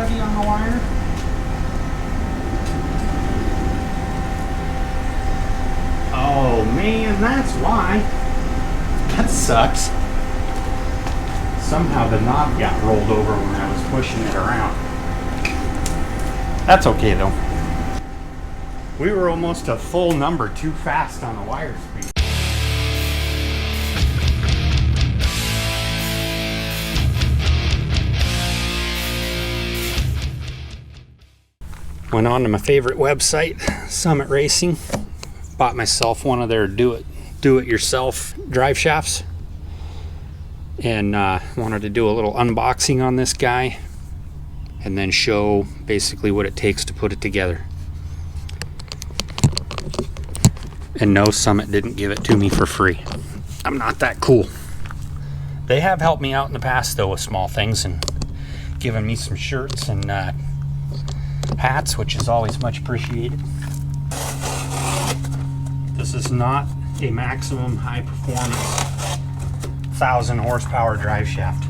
heavy on the wire. Oh man, that's why. That sucks. Somehow the knob got rolled over when I was pushing it around. That's okay though. We were almost a full number too fast on the wire speed. Went on to my favorite website, Summit Racing. Bought myself one of their do-it-yourself drive shafts. And wanted to do a little unboxing on this guy. And then show basically what it takes to put it together. And no, Summit didn't give it to me for free. I'm not that cool. They have helped me out in the past though with small things and given me some shirts and hats, which is always much appreciated. This is not a maximum high performance 1,000 horsepower drive shaft.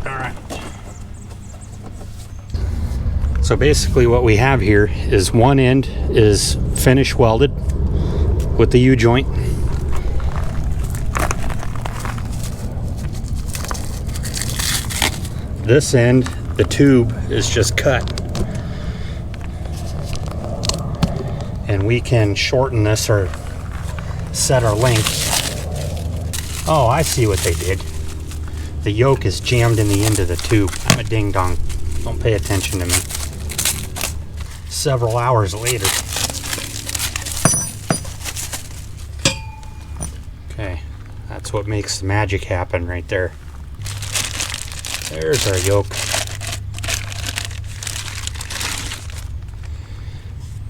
Alright. So basically what we have here is one end is finish welded with the U-joint. This end, the tube is just cut. And we can shorten this or set our length. Oh, I see what they did. The yoke is jammed in the end of the tube. I'm a ding dong. Don't pay attention to me. Several hours later. Okay, that's what makes the magic happen right there. There's our yoke.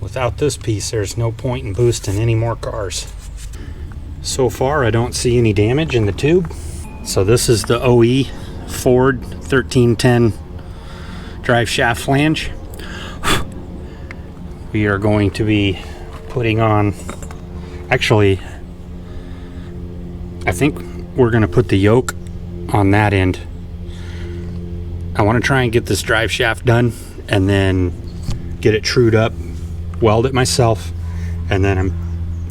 Without this piece, there's no point in boosting any more cars. So far, I don't see any damage in the tube. So this is the OE Ford 1310 drive shaft flange. We are going to be putting on, actually, I think we're going to put the yoke on that end. I want to try and get this drive shaft done and then get it trued up, weld it myself, and then I'm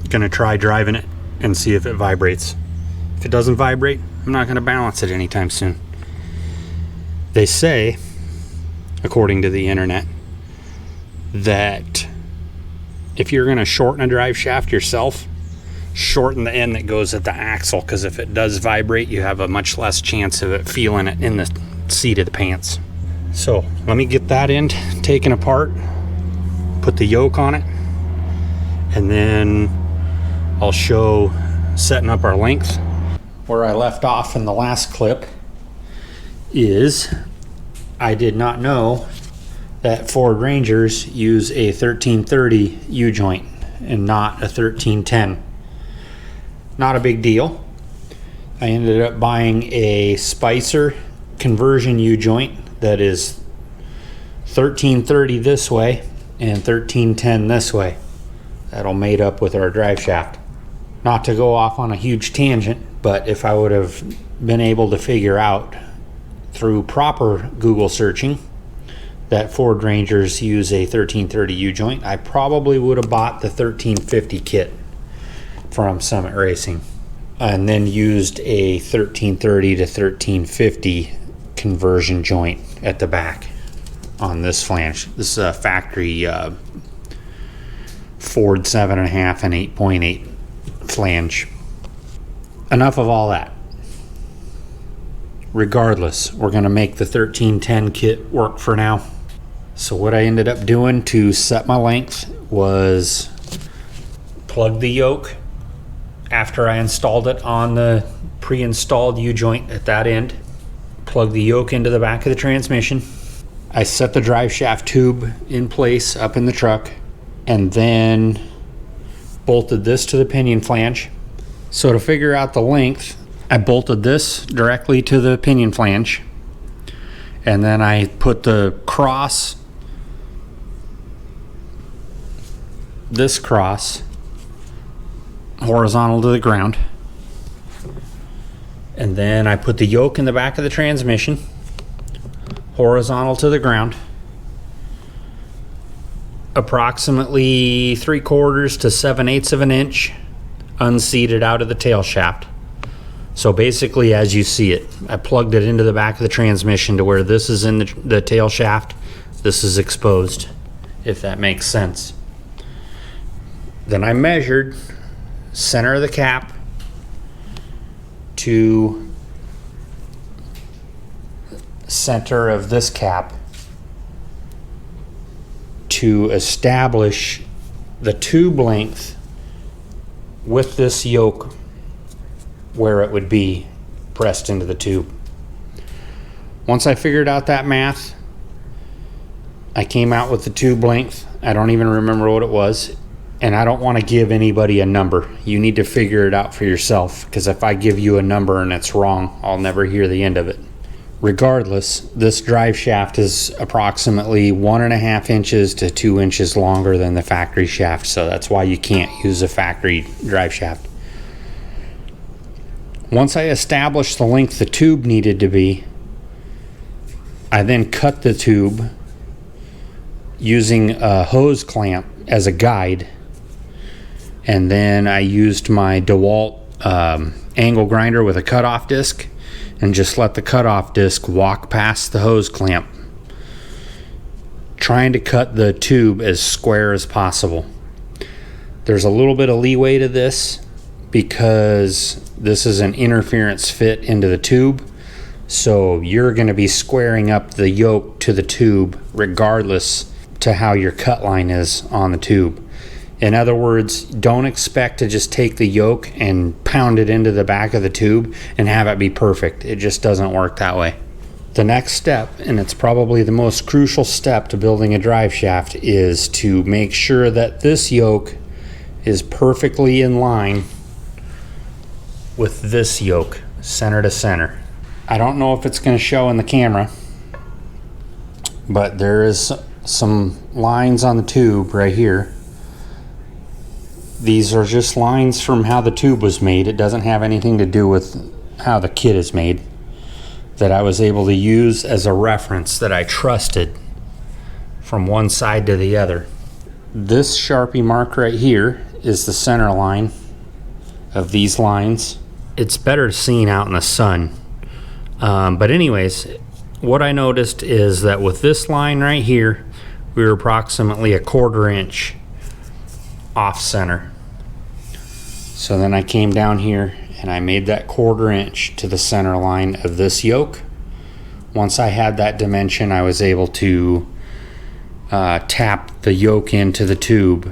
going to try driving it and see if it vibrates. If it doesn't vibrate, I'm not going to balance it anytime soon. They say, according to the internet, that if you're going to shorten a drive shaft yourself, shorten the end that goes at the axle, because if it does vibrate, you have a much less chance of it feeling it in the seat of the pants. So let me get that end taken apart, put the yoke on it, and then I'll show setting up our length. Where I left off in the last clip is I did not know that Ford Rangers use a 1330 U-joint and not a 1310. Not a big deal. I ended up buying a Spicer conversion U-joint that is 1330 this way and 1310 this way. That'll mate up with our drive shaft. Not to go off on a huge tangent, but if I would have been able to figure out through proper Google searching that Ford Rangers use a 1330 U-joint, I probably would have bought the 1350 kit from Summit Racing and then used a 1330 to 1350 conversion joint at the back on this flange. This is a factory Ford 7.5 and 8.8 flange. Enough of all that. Regardless, we're going to make the 1310 kit work for now. So what I ended up doing to set my length was plug the yoke after I installed it on the pre-installed U-joint at that end. Plug the yoke into the back of the transmission. I set the drive shaft tube in place up in the truck and then bolted this to the pinion flange. So to figure out the length, I bolted this directly to the pinion flange, and then I put the cross, horizontal to the ground. And then I put the yoke in the back of the transmission, horizontal to the ground, approximately 3/4 to 7/8 of an inch unseated out of the tail shaft. So basically, as you see it, I plugged it into the back of the transmission to where this is in the tail shaft, this is exposed, if that makes sense. Then I measured center of the cap to center of this cap to establish the tube length with this yoke where it would be pressed into the tube. Once I figured out that math, I came out with the tube length. I don't even remember what it was, and I don't want to give anybody a number. You need to figure it out for yourself, because if I give you a number and it's wrong, I'll never hear the end of it. Regardless, this drive shaft is approximately 1.5 inches to 2 inches longer than the factory shaft, so that's why you can't use a factory drive shaft. Once I established the length the tube needed to be, I then cut the tube using a hose clamp as a guide, and then I used my DeWalt angle grinder with a cutoff disc and just let the cutoff disc walk past the hose clamp, trying to cut the tube as square as possible. There's a little bit of leeway to this because this is an interference fit into the tube, so you're going to be squaring up the yoke to the tube regardless to how your cut line is on the tube. In other words, don't expect to just take the yoke and pound it into the back of the tube and have it be perfect. It just doesn't work that way. The next step, and it's probably the most crucial step to building a drive shaft, is to make sure that this yoke is perfectly in line with this yoke, center to center. I don't know if it's going to show in the camera, but there is some lines on the tube right here. These are just lines from how the tube was made. It doesn't have anything to do with how the kit is made, that I was able to use as a reference that I trusted from one side to the other. This Sharpie mark right here is the center line of these lines. It's better seen out in the sun. But anyways, what I noticed is that with this line right here, we were approximately 1/4 inch off center. So then I came down here and I made that 1/4 inch to the center line of this yoke. Once I had that dimension, I was able to tap the yoke into the tube,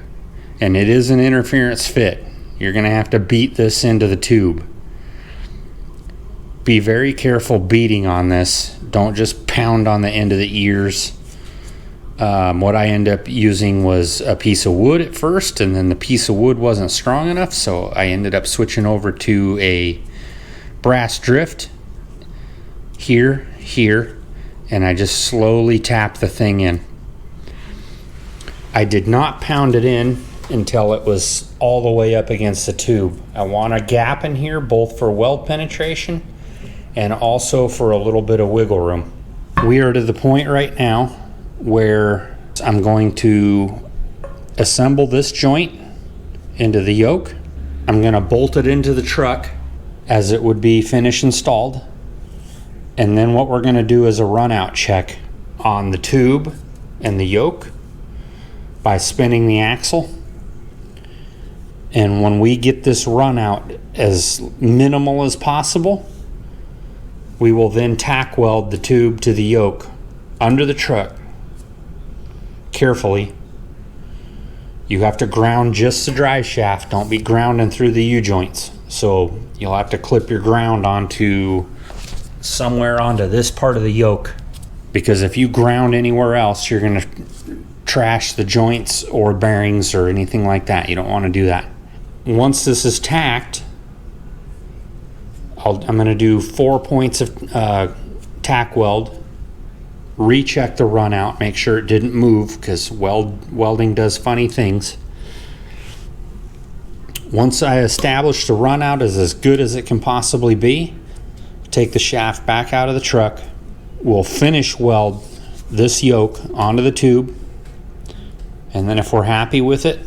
and it is an interference fit. You're going to have to beat this into the tube. Be very careful beating on this. Don't just pound on the end of the ears. What I ended up using was a piece of wood at first, and then the piece of wood wasn't strong enough, so I ended up switching over to a brass drift here, and I just slowly tap the thing in. I did not pound it in until it was all the way up against the tube. I want a gap in here both for weld penetration and also for a little bit of wiggle room. We are to the point right now where I'm going to assemble this joint into the yoke. I'm going to bolt it into the truck as it would be finished installed. And then what we're going to do is a run out check on the tube and the yoke by spinning the axle. And when we get this run out as minimal as possible, we will then tack weld the tube to the yoke under the truck carefully. You have to ground just the drive shaft. Don't be grounding through the U-joints. So you'll have to clip your ground onto somewhere onto this part of the yoke, because if you ground anywhere else, you're going to trash the joints or bearings or anything like that. You don't want to do that. Once this is tacked, I'm going to do 4 points of tack weld, recheck the run out, make sure it didn't move, because welding does funny things. Once I establish the run out is as good as it can possibly be, take the shaft back out of the truck. We'll finish weld this yoke onto the tube, and then if we're happy with it,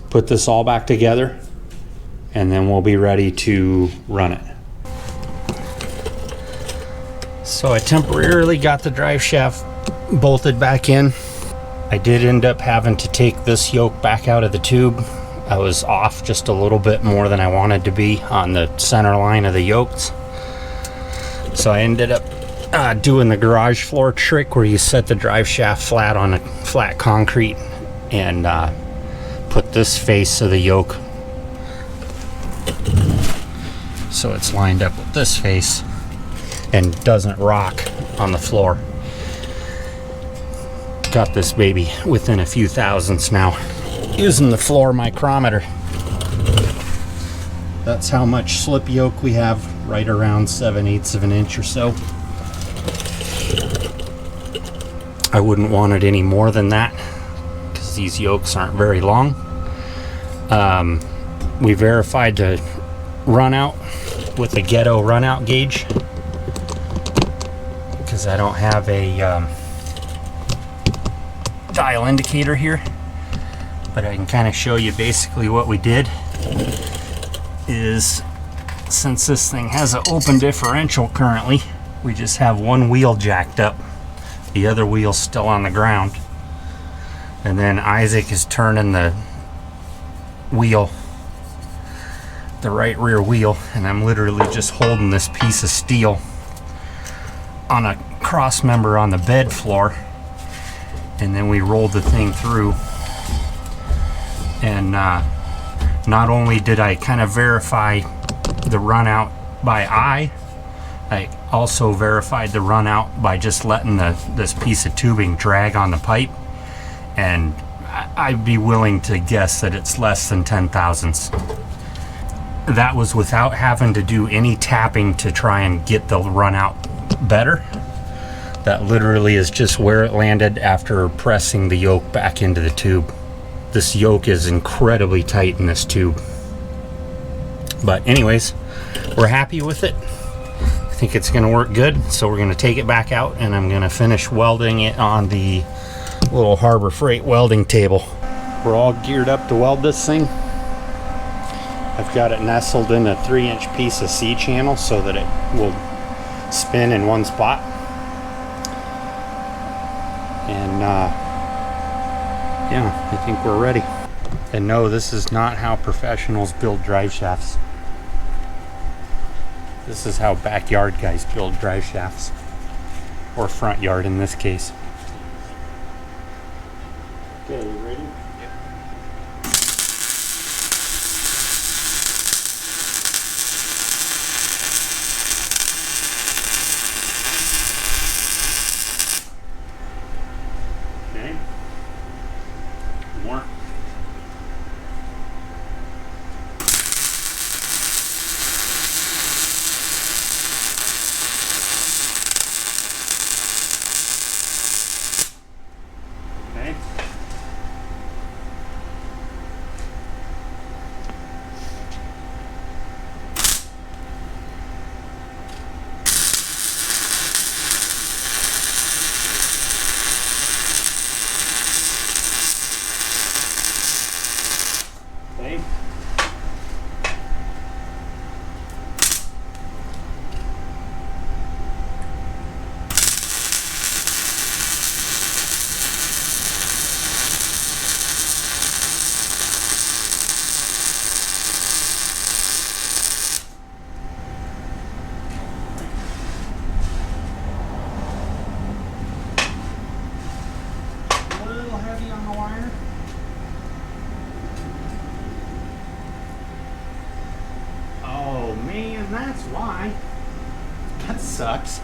put this all back together, and then we'll be ready to run it. So I temporarily got the drive shaft bolted back in. I did end up having to take this yoke back out of the tube. I was off just a little bit more than I wanted to be on the center line of the yokes. So I ended up doing the garage floor trick where you set the drive shaft flat on a flat concrete and put this face of the yoke so it's lined up with this face and doesn't rock on the floor. Got this baby within a few thousandths now using the floor micrometer. That's how much slip yoke we have, right around 7/8 of an inch or so. I wouldn't want it any more than that because these yokes aren't very long. We verified the run out with the ghetto run out gauge because I don't have a dial indicator here, but I can kind of show you basically what we did is, since this thing has an open differential currently, we just have one wheel jacked up, the other wheel's still on the ground, and then Isaac is turning the wheel, the right rear wheel, and I'm literally just holding this piece of steel on a cross member on the bed floor, and then we rolled the thing through. And not only did I kind of verify the run out by eye, I also verified the run out by just letting this piece of tubing drag on the pipe, and I'd be willing to guess that it's less than 10 thousandths. That was without having to do any tapping to try and get the run out better. That literally is just where it landed after pressing the yoke back into the tube. This yoke is incredibly tight in this tube. But anyways, we're happy with it. I think it's gonna work good. So we're gonna take it back out and I'm gonna finish welding it on the little Harbor Freight welding table. We're all geared up to weld this thing. I've got it nestled in a 3-inch piece of C-channel so that it will spin in one spot. And yeah, I think we're ready. And no, this is not how professionals build drive shafts. This is how backyard guys build drive shafts, or front yard in this case. Okay, you ready? More. Okay. Okay. A little heavy on the wire. Oh man, that's why. That sucks.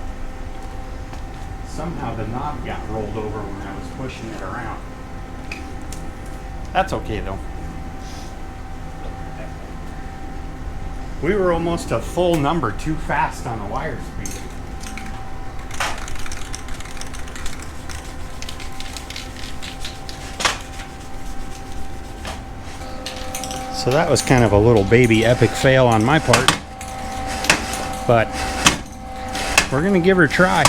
Somehow the knob got rolled over when I was pushing it around. That's okay though. We were almost a full number too fast on the wire speed. So that was kind of a little baby epic fail on my part, but we're gonna give her a try.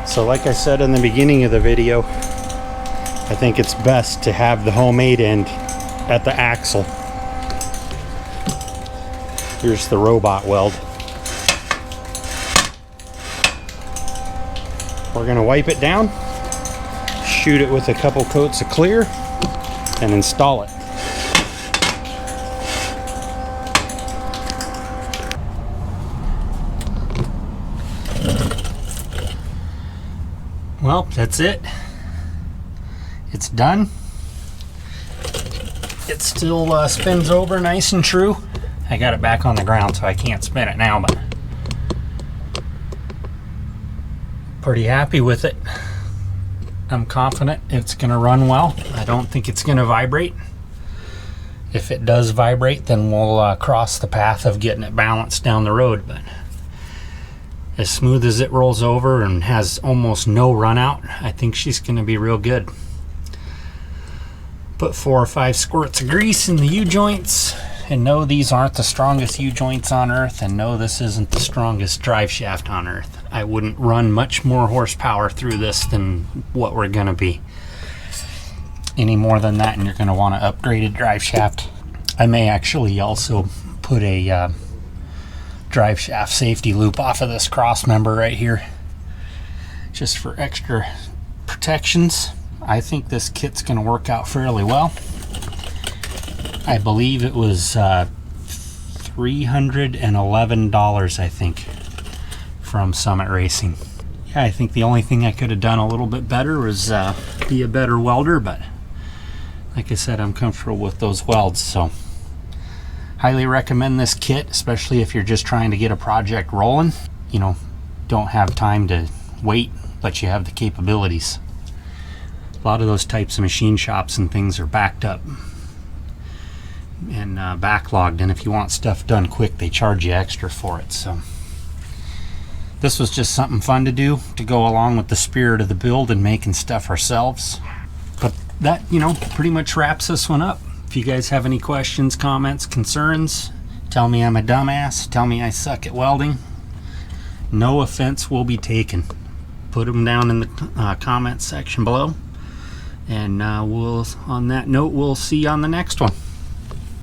So like I said in the beginning of the video, I think it's best to have the homemade end at the axle. Here's the robot weld. We're gonna wipe it down, shoot it with a couple coats of clear, and install it. Well, that's it. It's done. It still spins over nice and true. I got it back on the ground, so I can't spin it now, but pretty happy with it. I'm confident it's going to run well. I don't think it's going to vibrate. If it does vibrate, then we'll cross the path of getting it balanced down the road. But as smooth as it rolls over and has almost no run out, I think she's going to be real good. Put 4 or 5 squirts of grease in the U-joints, and no, these aren't the strongest U-joints on earth, and no, this isn't the strongest drive shaft on earth. I wouldn't run much more horsepower through this than what we're going to be. Any more than that, and you're going to want to upgrade a drive shaft. I may actually also put a drive shaft safety loop off of this cross member right here, just for extra protections. I think this kit's going to work out fairly well. I believe it was $311, I think, from Summit Racing. Yeah, I think the only thing I could have done a little bit better was be a better welder, but like I said, I'm comfortable with those welds, so highly recommend this kit, especially if you're just trying to get a project rolling. You know, don't have time to wait, but you have the capabilities. A lot of those types of machine shops and things are backed up and backlogged, and if you want stuff done quick, they charge you extra for it. So this was just something fun to do to go along with the spirit of the build and making stuff ourselves. But that, you know, pretty much wraps this one up. If you guys have any questions, comments, concerns, tell me I'm a dumbass, tell me I suck at welding. No offense will be taken. Put them down in the comments section below. And on that note, we'll see you on the next one.